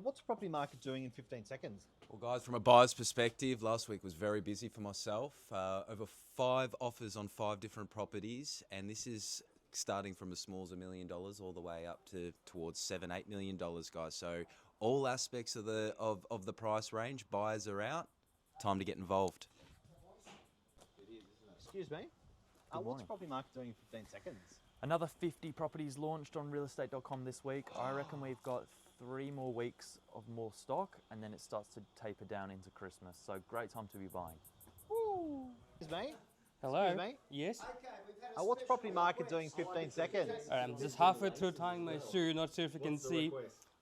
What's the property market doing in 15 seconds? Well, guys, from a buyer's perspective, last week was very busy for myself. Over 5 offers on 5 different properties, and this is starting from as small as $1 million all the way up to towards $7-8 million, guys. So all aspects of the price range, buyers are out. Time to get involved. Excuse me. What's the property market doing in 15 seconds? Another 50 properties launched on realestate.com this week. I reckon we've got 3 more weeks of more stock, and then it starts to taper down into Christmas. So great time to be buying. Excuse me. Hello. Excuse me. Yes. What's the property market doing in 15 seconds? I'm just halfway through tying my shoe. Not sure if you can see.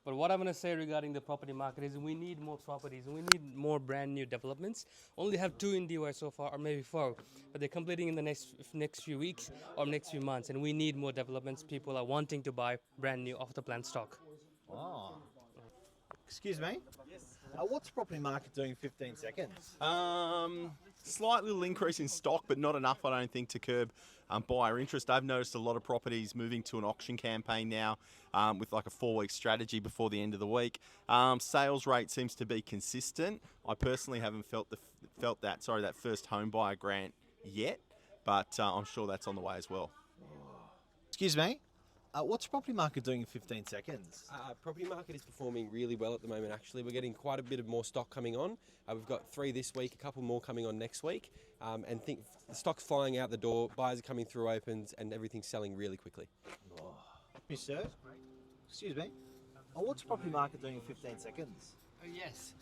But what I'm going to say regarding the property market is we need more properties. We need more brand new developments. Only have 2 in DY so far, or maybe 4. But they're completing in the next few weeks or next few months. And we need more developments. People are wanting to buy brand new off-the-plan stock. Oh. Excuse me? Yes. What's the property market doing in 15 seconds? Slight little increase in stock, but not enough, I don't think, to curb buyer interest. I've noticed a lot of properties moving to an auction campaign now with like a 4-week strategy before the end of the week. Sales rate seems to be consistent. I personally haven't felt that first home buyer grant yet, but I'm sure that's on the way as well. Excuse me. What's the property market doing in 15 seconds? Property market is performing really well at the moment, actually. We're getting quite a bit of more stock coming on. We've got 3 this week, a couple more coming on next week. And the stock's flying out the door, buyers are coming through opens, and everything's selling really quickly. Yes, sir. Excuse me. What's the property market doing in 15 seconds? Oh, yes.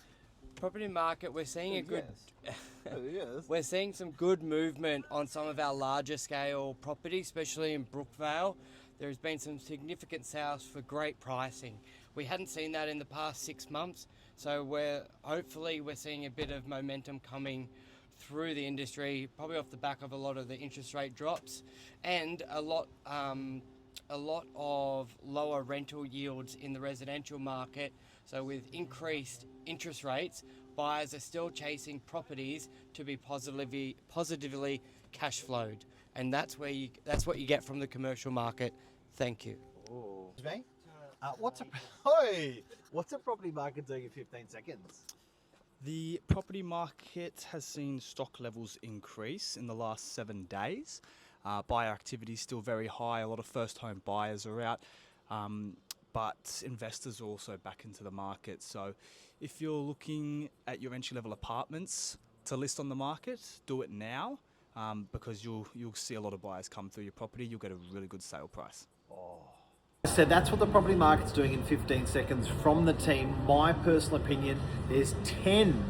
Property market, we're seeing a good... Yes. We're seeing some good movement on some of our larger scale properties, especially in Brookvale. There's been some significant sales for great pricing. We hadn't seen that in the past 6 months, so hopefully we're seeing a bit of momentum coming through the industry, probably off the back of a lot of the interest rate drops and a lot of lower rental yields in the residential market. So with increased interest rates, buyers are still chasing properties to be positively cash flowed. And that's what you get from the commercial market. Thank you. Excuse me. What's a property market doing in 15 seconds? The property market has seen stock levels increase in the last 7 days. Buyer activity is still very high. A lot of first home buyers are out, but investors are also back into the market. So if you're looking at your entry level apartments to list on the market, do it now. Because you'll see a lot of buyers come through your property. You'll get a really good sale price. So that's what the property market's doing in 15 seconds from the team. My personal opinion, there's 10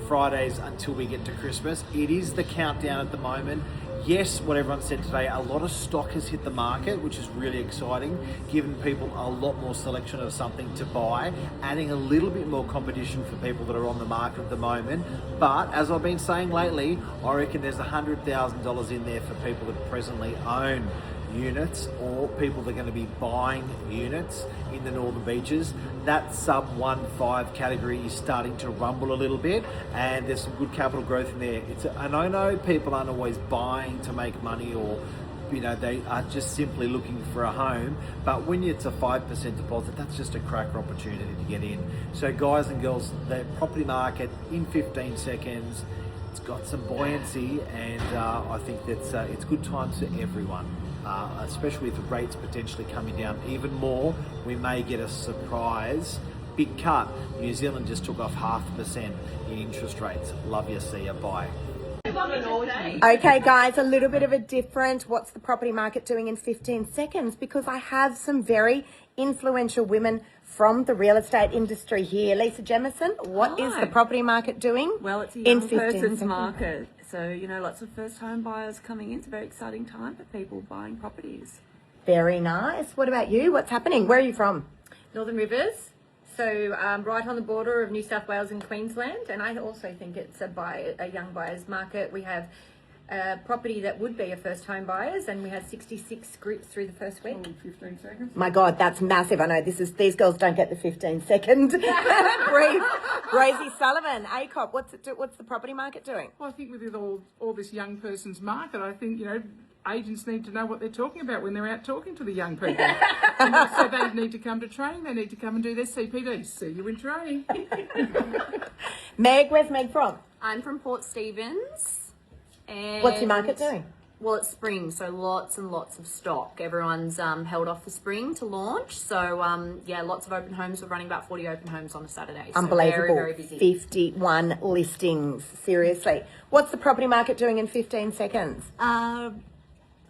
Fridays until we get to Christmas. It is the countdown at the moment. Yes, what everyone said today, a lot of stock has hit the market, which is really exciting, giving people a lot more selection of something to buy, adding a little bit more competition for people that are on the market at the moment. But as I've been saying lately, I reckon there's $100,000 in there for people that presently own units or people that are going to be buying units in the Northern Beaches. That sub 1.5 category is starting to rumble a little bit, and there's some good capital growth in there. And I know people aren't always buying to make money, or they are just simply looking for a home, but when it's a 5% deposit, that's just a cracker opportunity to get in. So guys and girls, the property market in 15 seconds, it's got some buoyancy, and I think that's it's good times for everyone. Especially with rates potentially coming down even more, we may get a surprise big cut. New Zealand just took off 0.5% in interest rates. Love you, see ya, bye. Okay guys, a little bit of a different what's the property market doing in 15 seconds, because I have some very influential women from the real estate industry here. Lisa Jemison, what is the property market doing? Well, it's a young person's market. So, lots of first home buyers coming in. It's a very exciting time for people buying properties. Very nice. What about you? What's happening? Where are you from? Northern Rivers. So right on the border of New South Wales and Queensland. And I also think it's a young buyer's market. We have property that would be a first home buyers, and we had 66 groups through the first week. 15 seconds. My God, that's massive. I know these girls don't get the 15-second brief. Rosie Sullivan, ACOP, what's the property market doing? Well, I think with all this young person's market, I think, agents need to know what they're talking about when they're out talking to the young people. So they need to come to training, they need to come and do their CPD. See you in training. Meg, where's Meg from? I'm from Port Stephens. And What's your market doing? Well, it's spring, so lots and lots of stock. Everyone's held off for spring to launch. So, yeah, lots of open homes. We're running about 40 open homes on a Saturday. So Unbelievable. Very, very busy. 51 listings. Seriously. What's the property market doing in 15 seconds?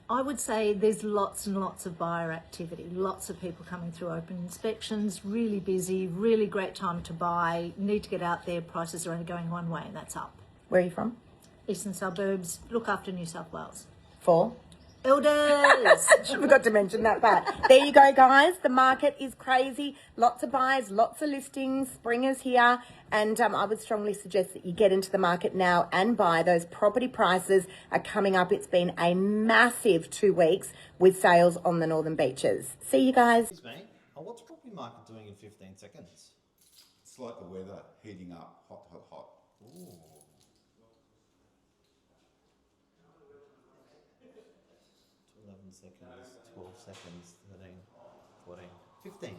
I would say there's lots and lots of buyer activity, lots of people coming through open inspections, really busy, really great time to buy, need to get out there, prices are only going one way and that's up. Where are you from? Eastern suburbs, look after New South Wales. For? Elders! Forgot to mention that part. There you go, guys. The market is crazy. Lots of buyers, lots of listings. Spring is here. And I would strongly suggest that you get into the market now and buy. Those property prices are coming up. It's been a massive 2 weeks with sales on the Northern Beaches. See you guys. Excuse me. What's property market doing in 15 seconds? It's like the weather heating up. Hot, hot, hot. Ooh. 11 seconds, 12 seconds, 13, 14, 15.